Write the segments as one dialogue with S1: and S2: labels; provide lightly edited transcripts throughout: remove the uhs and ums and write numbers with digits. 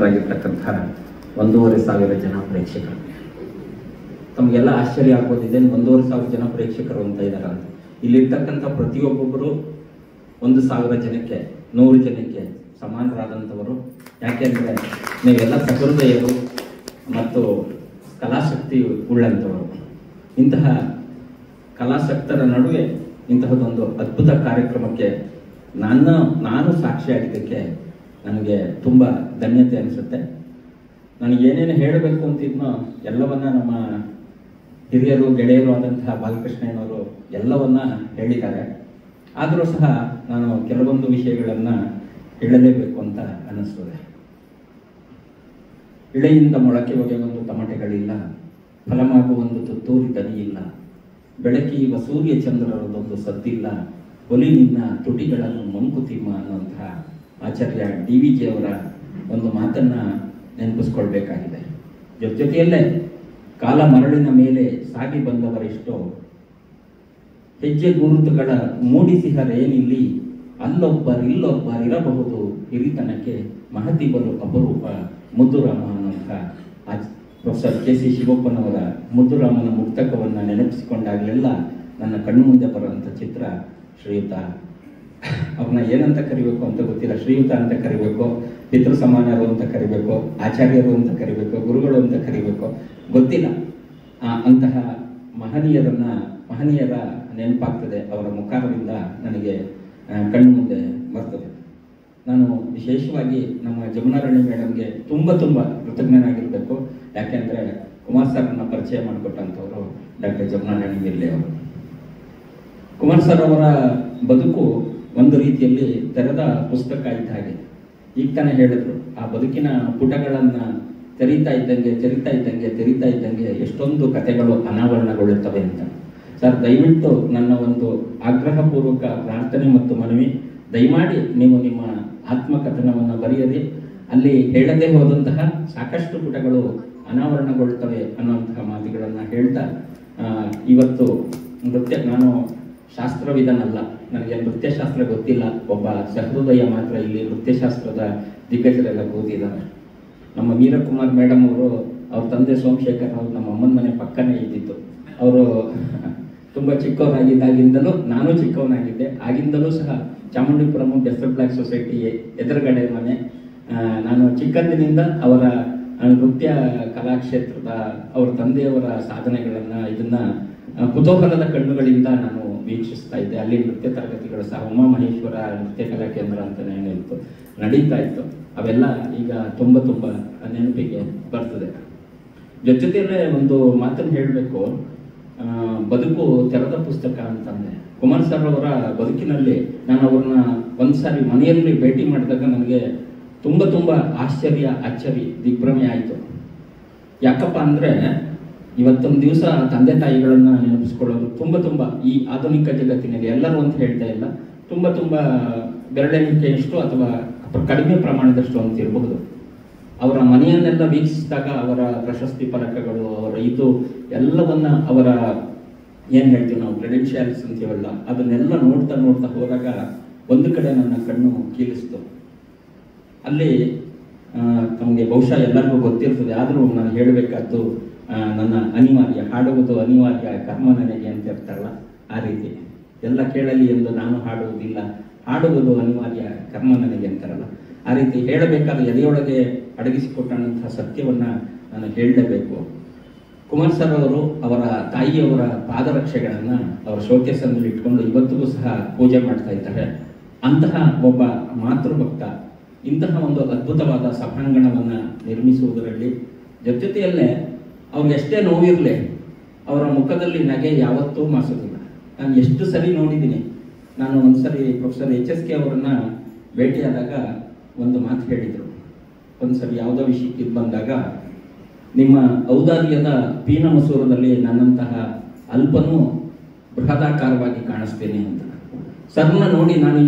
S1: ಆಗಿರ್ತಕ್ಕಂಥ 1,500 ಜನ ಪ್ರೇಕ್ಷಕರು. ತಮಗೆಲ್ಲ ಆಶ್ಚರ್ಯ ಆಗ್ಬೋದಿದೆ, 1,500 ಜನ ಪ್ರೇಕ್ಷಕರು ಅಂತ ಇದ್ದಾರೆ ಅಂತ. ಇಲ್ಲಿರ್ತಕ್ಕಂಥ ಪ್ರತಿಯೊಬ್ಬೊಬ್ಬರು 1,000 ಜನಕ್ಕೆ 100 ಜನಕ್ಕೆ ಸಮಾನರಾದಂಥವರು. ಯಾಕೆಂದರೆ ನೀವೆಲ್ಲ ಸಹೃದಯರು ಮತ್ತು ಕಲಾಸಕ್ತಿ ಉಳ್ಳಂಥವರು. ಇಂತಹ ಕಲಾಸಕ್ತರ ನಡುವೆ ಇಂತಹದೊಂದು ಅದ್ಭುತ ಕಾರ್ಯಕ್ರಮಕ್ಕೆ ನಾನು ಸಾಕ್ಷಿಯಾಗಿದ್ದಕ್ಕೆ ನನಗೆ ತುಂಬ ಧನ್ಯತೆ ಅನಿಸುತ್ತೆ. ನನಗೇನೇನು ಹೇಳಬೇಕು ಅಂತಿದ್ನೋ ಎಲ್ಲವನ್ನ ನಮ್ಮ ಹಿರಿಯರು ಗೆಳೆಯರು ಆದಂತಹ ಬಾಲಕೃಷ್ಣಯ್ಯನವರು ಎಲ್ಲವನ್ನ ಹೇಳಿದ್ದಾರೆ. ಆದರೂ ಸಹ ನಾನು ಕೆಲವೊಂದು ವಿಷಯಗಳನ್ನು ಹೇಳಲೇಬೇಕು ಅಂತ ಅನ್ನಿಸ್ತದೆ. ಇಳೆಯಿಂದ ಮೊಳಕೆ ಒಗೆಯೊಂದು ತಮಟೆಗಳಿಲ್ಲ, ಫಲಮಾಗುವೊಂದು ತುತ್ತೂರಿ ದನಿ ಇಲ್ಲ, ಬೆಳಕಿಯುವ ಸೂರ್ಯ ಚಂದ್ರರದೊಂದು ಸದ್ದಿಲ್ಲ, ಒಲಿ ನಿನ್ನ ತುಟಿಗಳನ್ನು ಮಂಕುತಿಮ್ಮ ಅನ್ನುವಂತಹ ಆಚಾರ್ಯ DVG ಅವರ ಒಂದು ಮಾತನ್ನ ನೆನಪಿಸ್ಕೊಳ್ಬೇಕಾಗಿದೆ. ಜೊತೆಯಲ್ಲೇ ಕಾಲ ಮರಳಿನ ಮೇಲೆ ಸಾಗಿ ಬಂದವರೆಷ್ಟೋ ಹೆಜ್ಜೆ ಗುರುತುಗಳ ಮೂಡಿಸಿಹರೇನಿಲ್ಲಿ, ಇಲ್ಲೊಬ್ಬರಿರಬಹುದು ಹಿರಿತನಕ್ಕೆ ಮಹತಿ ಬಲು ಅಪರೂಪ ಮುದ್ದುರಾಮ ಅನ್ನುವಂಥ ಪ್ರೊಫೆಸರ್ KC ಶಿವಪ್ಪನವರ ಮುದ್ದುರಾಮನ ಮುಕ್ತಕವನ್ನು ನೆನಪಿಸಿಕೊಂಡಾಗಲೆಲ್ಲ ನನ್ನ ಕಣ್ಣು ಮುಂದೆ ಬರುವಂಥ ಚಿತ್ರ ಶ್ರೀಯುತ, ಅವ್ರನ್ನ ಏನಂತ ಕರಿಬೇಕು ಅಂತ ಗೊತ್ತಿಲ್ಲ, ಶ್ರೀಯುತ ಅಂತ ಕರಿಬೇಕು, ಪಿತೃ ಸಮಾನರು ಅಂತ ಕರಿಬೇಕು, ಆಚಾರ್ಯರು ಅಂತ ಕರಿಬೇಕು, ಗುರುಗಳು ಅಂತ ಕರಿಬೇಕು ಗೊತ್ತಿಲ್ಲ. ಅಂತಹ ಮಹನೀಯರ ನೆನಪಾಗ್ತದೆ, ಅವರ ಮುಖಾರದಿಂದ ನನಗೆ ಕಣ್ಣು ಮುಂದೆ ಬರ್ತದೆ. ನಾನು ವಿಶೇಷವಾಗಿ ನಮ್ಮ ಜಮುನಾರಾಣಿ ಮೇಡಮ್ಗೆ ತುಂಬ ಕೃತಜ್ಞನಾಗಿರಬೇಕು. ಯಾಕೆಂದರೆ ಕುಮಾರ್ ಸರ್ನ ಪರಿಚಯ ಮಾಡಿಕೊಟ್ಟಂಥವರು ಡಾಕ್ಟರ್ ಜಮುನಾರಾಣಿ ಮಿರ್ಲೆ ಅವರು. ಕುಮಾರ್ ಸರ್ ಅವರ ಬದುಕು ಒಂದು ರೀತಿಯಲ್ಲಿ ತೆರೆದ ಪುಸ್ತಕ ಇದ್ದ ಹಾಗೆ. ಈಗ ತಾನೇ ಹೇಳಿದ್ರು, ಆ ಬದುಕಿನ ಪುಟಗಳನ್ನು ತೆರೀತಾ ಇದ್ದಂಗೆ ಎಷ್ಟೊಂದು ಕಥೆಗಳು ಅನಾವರಣಗೊಳ್ಳುತ್ತವೆ ಅಂತ. ಸರ್, ದಯವಿಟ್ಟು ನನ್ನ ಒಂದು ಆಗ್ರಹಪೂರ್ವಕ ಪ್ರಾರ್ಥನೆ ಮತ್ತು ಮನವಿ, ದಯಮಾಡಿ ನೀವು ನಿಮ್ಮ ಆತ್ಮಕಥನವನ್ನು ಬರೆಯದೆ ಅಲ್ಲಿ ಹೇಳದೆ ಹೋದಂತಹ ಸಾಕಷ್ಟು ಪುಟಗಳು ಅನಾವರಣಗೊಳ್ಳುತ್ತವೆ ಅನ್ನುವಂತಹ ಮಾತುಗಳನ್ನು ಹೇಳ್ತಾ, ಇವತ್ತು ನಾನು ಶಾಸ್ತ್ರವಿದನಲ್ಲ, ನನಗೆ ನೃತ್ಯಶಾಸ್ತ್ರ ಗೊತ್ತಿಲ್ಲ, ಒಬ್ಬ ಸಹೃದಯ ಮಾತ್ರ ಇಲ್ಲಿ ನೃತ್ಯಶಾಸ್ತ್ರದ ದಿಗ್ಗಜರೆಲ್ಲ ಕೂತಿದ್ದಾರೆ. ನಮ್ಮ ವೀರಕುಮಾರ್ ಮೇಡಮ್ ಅವರು, ಅವ್ರ ತಂದೆ ಸೋಮಶೇಖರ್ ಅವರು ನಮ್ಮ ಅಮ್ಮನ ಮನೆ ಪಕ್ಕನೇ ಇದ್ದಿತ್ತು. ಅವರು ತುಂಬ ಚಿಕ್ಕವರಾಗಿದ್ದಾಗಿಂದಲೂ, ನಾನು ಚಿಕ್ಕವನಾಗಿದ್ದೆ ಆಗಿಂದಲೂ ಸಹ ಚಾಮುಂಡಿಪುರಂ ಡೆಸ್ಸರ್ ಬ್ಲ್ಯಾಕ್ ಸೊಸೈಟಿ ಎದುರುಗಡೆ ಮನೆ. ನಾನು ಚಿಕ್ಕಂದಿನಿಂದ ಅವರ ನೃತ್ಯ ಕಲಾಕ್ಷೇತ್ರದ ಅವರ ತಂದೆಯವರ ಸಾಧನೆಗಳನ್ನು ಕುತೂಹಲದ ಕಣ್ಣುಗಳಿಂದ ನಾನು ವೀಕ್ಷಿಸ್ತಾ ಇದ್ದೆ. ಅಲ್ಲಿ ನೃತ್ಯ ತರಗತಿಗಳು ಸಹ ಉಮಾ ಮಹೇಶ್ವರ ನೃತ್ಯ ಕಲಾ ಕೇಂದ್ರ ಅಂತಲೇ ಏನಿತ್ತು ನಡೀತಾ ಇತ್ತು. ಅವೆಲ್ಲ ಈಗ ತುಂಬ ನೆನಪಿಗೆ ಬರ್ತದೆ. ಜೊತೆಯಲ್ಲೇ ಒಂದು ಮಾತನ್ನು ಹೇಳಬೇಕು, ಬದುಕು ತೆರೆದ ಪುಸ್ತಕ ಅಂತಂದೆ. ಕುಮಾರ್ ಸರ್ ಅವರ ಬದುಕಿನಲ್ಲಿ ನಾನು ಅವ್ರನ್ನ ಒಂದ್ಸಾರಿ ಮನೆಯಲ್ಲಿ ಭೇಟಿ ಮಾಡಿದಾಗ ನನಗೆ ತುಂಬ ಆಶ್ಚರ್ಯ, ಅಚ್ಚರಿ, ದಿಗ್ಭ್ರಮೆ ಆಯಿತು. ಯಾಕಪ್ಪ ಅಂದರೆ ಇವತ್ತೊಂದು ದಿವಸ ತಂದೆ ತಾಯಿಗಳನ್ನು ನೆನಪಿಸ್ಕೊಳ್ಳೋದು ತುಂಬ ಈ ಆಧುನಿಕ ಜಗತ್ತಿನಲ್ಲಿ, ಎಲ್ಲರೂ ಅಂತ ಹೇಳ್ತಾ ಇಲ್ಲ, ತುಂಬ ಬೆರಳೆಣಿಕೆಯಷ್ಟು ಅಥವಾ ಕಡಿಮೆ ಪ್ರಮಾಣದಷ್ಟು ಅಂತ ಇರಬಹುದು. ಅವರ ಮನೆಯನ್ನೆಲ್ಲ ವೀಕ್ಷಿಸಿದಾಗ ಅವರ ಪ್ರಶಸ್ತಿ ಫಲಕಗಳು, ಅವರ ಎಲ್ಲವನ್ನ, ಅವರ ಏನು ಹೇಳ್ತೀವಿ ನಾವು ಕ್ರೆಡೆನ್ಷಿಯಲ್ಸ್ ಅಂತೀವಲ್ಲ, ಅದನ್ನೆಲ್ಲ ನೋಡ್ತಾ ಹೋದಾಗ ಒಂದು ಕಡೆ ನನ್ನ ಕಣ್ಣು ಕೀಲಿಸ್ತು. ಅಲ್ಲಿ ತಮಗೆ ಬಹುಶಃ ಎಲ್ಲರಿಗೂ ಗೊತ್ತಿರ್ತದೆ, ಆದರೂ ನಾನು ಹೇಳಬೇಕಾದ್ದು ನನ್ನ ಅನಿವಾರ್ಯ, ಹಾಡುವುದು ಅನಿವಾರ್ಯ ಕರ್ಮ ನನಗೆ ಅಂತ ಇರ್ತಾರಲ್ಲ, ಆ ರೀತಿ ಎಲ್ಲ ಕೇಳಲಿ ಎಂದು ನಾನು ಹಾಡುವುದಿಲ್ಲ, ಹಾಡುವುದು ಅನಿವಾರ್ಯ ಕರ್ಮ ನನಗೆ ಅಂತಾರಲ್ಲ, ಆ ರೀತಿ ಹೇಳಬೇಕಾದ ಎದೆಯೊಳಗೆ ಅಡಗಿಸಿಕೊಟ್ಟಂತಹ ಸತ್ಯವನ್ನು ನಾನು ಹೇಳಲೇಬೇಕು. ಕುಮಾರ್ ಸರ್ ಅವರು ಅವರ ತಾಯಿಯವರ ಪಾದರಕ್ಷೆಗಳನ್ನು ಅವರ ಶೋಕೇಸಲ್ಲಿ ಇಟ್ಕೊಂಡು ಇವತ್ತಿಗೂ ಸಹ ಪೂಜೆ ಮಾಡ್ತಾ ಇದ್ದಾರೆ. ಅಂತಹ ಒಬ್ಬ ಮಾತೃಭಕ್ತ ಇಂತಹ ಒಂದು ಅದ್ಭುತವಾದ ಸಭಾಂಗಣವನ್ನು ನಿರ್ಮಿಸುವುದರಲ್ಲಿ ಜೊತೆಯಲ್ಲೇ ಅವ್ರಿಗೆ ಎಷ್ಟೇ ನೋವಿರಲಿ ಅವರ ಮುಖದಲ್ಲಿ ನಗೆ ಯಾವತ್ತೂ ಮಾಸೋದಿಲ್ಲ. ನಾನು ಎಷ್ಟು ಸರಿ ನೋಡಿದ್ದೀನಿ. ನಾನು ಒಂದ್ಸರಿ ಪ್ರೊಫೆಸರ್ HSK ಅವರನ್ನ ಭೇಟಿಯಾದಾಗ ಒಂದು ಮಾತು ಹೇಳಿದರು. ಒಂದ್ಸರಿ ಯಾವುದೋ ವಿಷಯಕ್ಕೆ ಬಂದಾಗ, ನಿಮ್ಮ ಔದಾರ್ಯದ ಪೀನ ಮಸೂರದಲ್ಲಿ ನನ್ನಂತಹ ಅಲ್ಪನೂ ಬೃಹದಾಕಾರವಾಗಿ ಕಾಣಿಸ್ತೇನೆ ಅಂತ. ಸರ್ನ ನೋಡಿ ನಾನು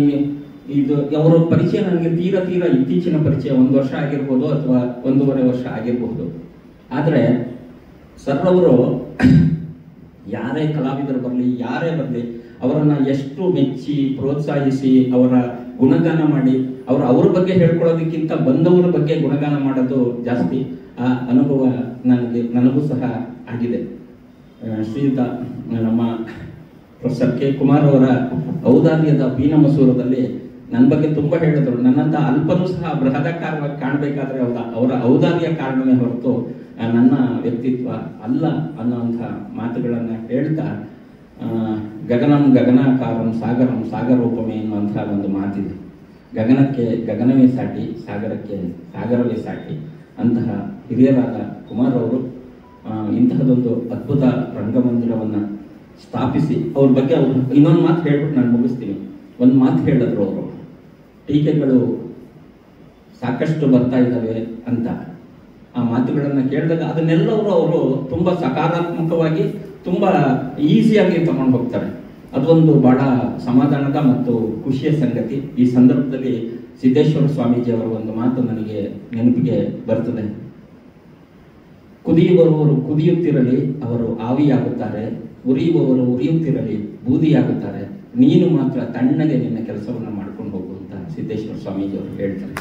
S1: ಇದು ಅವರ ಪರಿಚಯ ನನಗೆ ತೀರಾ ಇತ್ತೀಚಿನ ಪರಿಚಯ, 1 ವರ್ಷ ಆಗಿರ್ಬೋದು ಅಥವಾ 1.5 ವರ್ಷ ಆಗಿರಬಹುದು. ಆದರೆ ಸರ್ ಅವರು ಯಾರೇ ಕಲಾವಿದರು ಬರಲಿ, ಯಾರೇ ಬರಲಿ, ಅವರನ್ನು ಎಷ್ಟು ಮೆಚ್ಚಿ ಪ್ರೋತ್ಸಾಹಿಸಿ ಅವರ ಗುಣಗಾನ ಮಾಡಿ ಅವ್ರ ಬಗ್ಗೆ ಹೇಳ್ಕೊಳ್ಳೋದಕ್ಕಿಂತ ಬಂದವರ ಬಗ್ಗೆ ಗುಣಗಾನ ಮಾಡೋದು ಜಾಸ್ತಿ. ಆ ಅನುಭವ ನನಗೂ ಸಹ ಆಗಿದೆ. ಶ್ರೀಯುತ ನಮ್ಮ ಪ್ರೊಫೆಸರ್ ಕೆ ಕುಮಾರ್ ಅವರ ಔದಾರ್ಯದ ಬೀನ ಮಸೂರದಲ್ಲಿ ನನ್ನ ಬಗ್ಗೆ ತುಂಬಾ ಹೇಳಿದ್ರು. ನನ್ನಂತ ಅಲ್ಪನೂ ಸಹ ಬೃಹದಾಕಾರವಾಗಿ ಕಾಣಬೇಕಾದ್ರೆ ಅವರ ಔದಾರ್ಯ ಕಾರಣವೇ ಹೊರತು ನನ್ನ ವ್ಯಕ್ತಿತ್ವ ಅಲ್ಲ ಅನ್ನುವಂಥ ಮಾತುಗಳನ್ನ ಹೇಳ್ತಾ, ಗಗನಂ ಗಗನಾಕಾರಂ ಸಾಗರಂ ಸಾಗರೋಪಮೆ ಎನ್ನುವಂಥ ಒಂದು ಮಾತಿದೆ. ಗಗನಕ್ಕೆ ಗಗನವೇ ಸಾಟಿ, ಸಾಗರಕ್ಕೆ ಸಾಗರವೇ ಸಾಟಿ. ಅಂತಹ ಹಿರಿಯರಾದ ಕುಮಾರ್ ಅವರು ಇಂತಹದೊಂದು ಅದ್ಭುತ ರಂಗಮಂದಿರವನ್ನು ಸ್ಥಾಪಿಸಿ ಅವ್ರ ಬಗ್ಗೆ ಅವರು ಇನ್ನೊಂದು ಮಾತು ಹೇಳ್ಬಿಟ್ಟು ನಾನು ಮುಗಿಸ್ತೀನಿ. ಒಂದು ಮಾತು ಹೇಳಿದ್ರು ಅವರು, ಟೀಕೆಗಳು ಸಾಕಷ್ಟು ಬರ್ತಾ ಇದ್ದಾವೆ ಅಂತ. ಆ ಮಾತುಗಳನ್ನು ಕೇಳಿದಾಗ ಅದನ್ನೆಲ್ಲವರು ಅವರು ತುಂಬಾ ಸಕಾರಾತ್ಮಕವಾಗಿ ತುಂಬಾ ಈಸಿಯಾಗಿ ತಗೊಂಡು ಹೋಗ್ತಾರೆ. ಅದೊಂದು ಬಹಳ ಸಮಾಧಾನದ ಮತ್ತು ಖುಷಿಯ ಸಂಗತಿ. ಈ ಸಂದರ್ಭದಲ್ಲಿ ಸಿದ್ದೇಶ್ವರ ಸ್ವಾಮೀಜಿ ಅವರ ಒಂದು ಮಾತು ನನಗೆ ನೆನಪಿಗೆ ಬರ್ತದೆ. ಕುದಿಯುವವರು ಕುದಿಯುತ್ತಿರಲಿ, ಅವರು ಆವಿಯಾಗುತ್ತಾರೆ. ಉರಿಯುವವರು ಉರಿಯುತ್ತಿರಲಿ, ಬೂದಿಯಾಗುತ್ತಾರೆ. ನೀನು ಮಾತ್ರ ತಣ್ಣಗೆ ನಿನ್ನ ಕೆಲಸವನ್ನು ಮಾಡ್ಕೊಂಡು ಹೋಗು ಅಂತ ಸಿದ್ದೇಶ್ವರ ಸ್ವಾಮೀಜಿ ಅವರು ಹೇಳ್ತಾರೆ.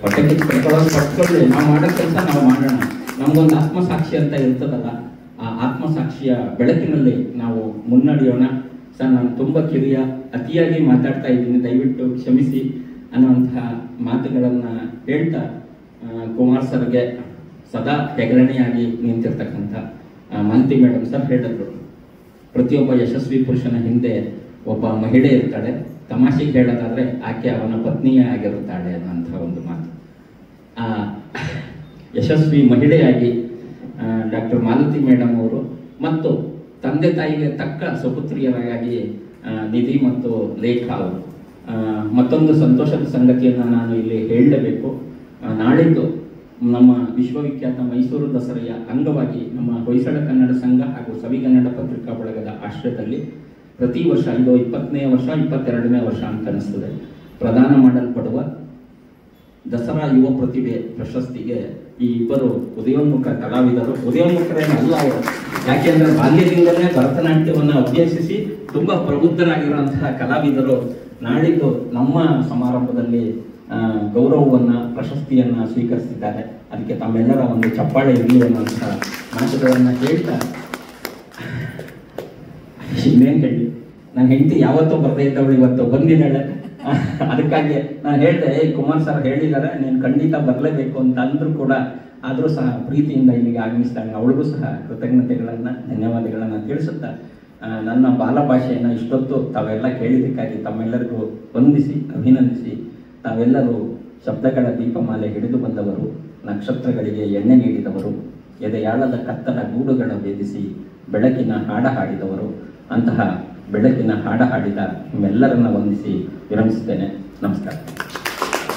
S1: ಹೊಟ್ಟೆಗೆ ಪಟ್ಕೊಳ್ಳಿ, ನಾವು ಮಾಡೋ ಕೆಲಸ ನಾವು ಮಾಡೋಣ. ನಮ್ಗೊಂದು ಆತ್ಮಸಾಕ್ಷಿ ಅಂತ ಇರ್ತದಲ್ಲ, ಆ ಆತ್ಮಸಾಕ್ಷಿಯ ಬೆಳಕಿನಲ್ಲಿ ನಾವು ಮುನ್ನಡೆಯೋಣ. ಸರ್, ನಾನು ತುಂಬಾ ಕಿರಿಯ, ಅತಿಯಾಗಿ ಮಾತಾಡ್ತಾ ಇದ್ದೀನಿ, ದಯವಿಟ್ಟು ಕ್ಷಮಿಸಿ ಅನ್ನುವಂತಹ ಮಾತುಗಳನ್ನ ಹೇಳ್ತಾ, ಕುಮಾರ್ ಸರ್ಗೆ ಸದಾ ಹೆಗರಣೆಯಾಗಿ ನಿಂತಿರ್ತಕ್ಕಂಥ ಮಾಲತಿ ಮೇಡಮ್ ಸರ್ ಹೇಳಿದ್ರು, ಪ್ರತಿಯೊಬ್ಬ ಯಶಸ್ವಿ ಪುರುಷನ ಹಿಂದೆ ಒಬ್ಬ ಮಹಿಳೆ ಇರ್ತಾಳೆ. ತಮಾಷೆಗೆ ಹೇಳೋದಾದ್ರೆ ಆಕೆ ಅವನ ಪತ್ನಿಯೇ ಆಗಿರುತ್ತಾಳೆ ಅನ್ನೋಂಥ ಒಂದು ಮಾತು. ಆ ಯಶಸ್ವಿ ಮಹಿಳೆಯಾಗಿ ಡಾಕ್ಟರ್ ಮಾಲತಿ ಮೇಡಮ್ ಅವರು ಮತ್ತು ತಂದೆ ತಾಯಿಗೆ ತಕ್ಕ ಸುಪುತ್ರಿಯರಾಗಿ ನಿಧಿ ಮತ್ತು ಲೇಖಾ ಅವರು. ಮತ್ತೊಂದು ಸಂತೋಷದ ಸಂಗತಿಯನ್ನು ನಾನು ಇಲ್ಲಿ ಹೇಳಲೇಬೇಕು. ನಾಳಿದ್ದು ನಮ್ಮ ವಿಶ್ವವಿಖ್ಯಾತ ಮೈಸೂರು ದಸರೆಯ ಅಂಗವಾಗಿ ನಮ್ಮ ಹೊಯ್ಸಳ ಕನ್ನಡ ಸಂಘ ಹಾಗೂ ಸವಿಗನ್ನಡ ಪತ್ರಿಕಾ ಬಳಗದ ಆಶ್ರಯದಲ್ಲಿ ಪ್ರತಿ ವರ್ಷ, ಇದು 20ನೇ ವರ್ಷ 22ನೇ ವರ್ಷ ಅಂತ ಅನಿಸ್ತದೆ, ಪ್ರದಾನ ಮಾಡಲ್ಪಡುವ ದಸರಾ ಯುವ ಪ್ರತಿಭೆ ಪ್ರಶಸ್ತಿಗೆ ಈ ಇಬ್ಬರು ಉದಯೋನ್ಮುಖ ಕಲಾವಿದರು, ಉದಯೋನ್ಮುಖರೇನಲ್ಲ ಅವರು, ಯಾಕೆಂದ್ರೆ ಬಾಲ್ಯದಿಂದಲೇ ಭರತನಾಟ್ಯವನ್ನು ಅಭ್ಯಸಿಸಿ ತುಂಬಾ ಪ್ರಬುದ್ಧರಾಗಿರುವಂತಹ ಕಲಾವಿದರು ನಾಳಿದ್ದು ನಮ್ಮ ಸಮಾರಂಭದಲ್ಲಿ ಗೌರವವನ್ನ, ಪ್ರಶಸ್ತಿಯನ್ನ ಸ್ವೀಕರಿಸಿದ್ದಾರೆ. ಅದಕ್ಕೆ ತಮ್ಮೆಲ್ಲರ ಒಂದು ಚಪ್ಪಾಳೆ ಇರಲಿ ಅನ್ನುವಂತಹ ಮಾತುಗಳನ್ನ ಹೇಳ್ತಾ, ಇನ್ನೇನು ಹೇಳಿ, ನನ್ನ ಹೆಂಡತಿ ಯಾವತ್ತೂ ಬರದೇ ಇದ್ದವಳು ಇವತ್ತು ಬಂದಿದ್ದಾಳೆ. ಅದಕ್ಕಾಗಿ ನಾನು ಹೇಳಿದೆ, ಕುಮಾರ್ ಸರ್ ಹೇಳಿದ್ದಾರೆ ನೀನು ಖಂಡಿತ ಬರಲೇಬೇಕು ಅಂತ ಅಂದ್ರೂ ಕೂಡ, ಆದರೂ ಸಹ ಪ್ರೀತಿಯಿಂದ ಇಲ್ಲಿಗೆ ಆಗಮಿಸಿದಾಗ ಅವಳಿಗೂ ಸಹ ಕೃತಜ್ಞತೆಗಳನ್ನ, ಧನ್ಯವಾದಗಳನ್ನ ತಿಳಿಸುತ್ತಾ, ನನ್ನ ಬಾಲಭಾಷೆಯನ್ನು ಇಷ್ಟೊತ್ತು ತಾವೆಲ್ಲ ಕೇಳಿದ್ದಕ್ಕಾಗಿ ತಮ್ಮೆಲ್ಲರಿಗೂ ವಂದಿಸಿ ಅಭಿನಂದಿಸಿ, ತಾವೆಲ್ಲರೂ ಶಬ್ದಗಳ ದೀಪಮಾಲೆ ಹಿಡಿದು ಬಂದವರು, ನಕ್ಷತ್ರಗಳಿಗೆ ಎಣ್ಣೆ ನೀಡಿದವರು, ಎದೆಯಾಳದ ಕತ್ತಲ ಗೂಡುಗಳ ಭೇದಿಸಿ ಬೆಳಕಿನ ಹಾಡ ಹಾಡಿದವರು, ಅಂತಹ ಬೆಳಕಿನ ಹಾಡ ಹಾಡಿದ ನಿಮ್ಮೆಲ್ಲರನ್ನ ವಂದಿಸಿ ವಿರಮಿಸುತ್ತೇನೆ. ನಮಸ್ಕಾರ.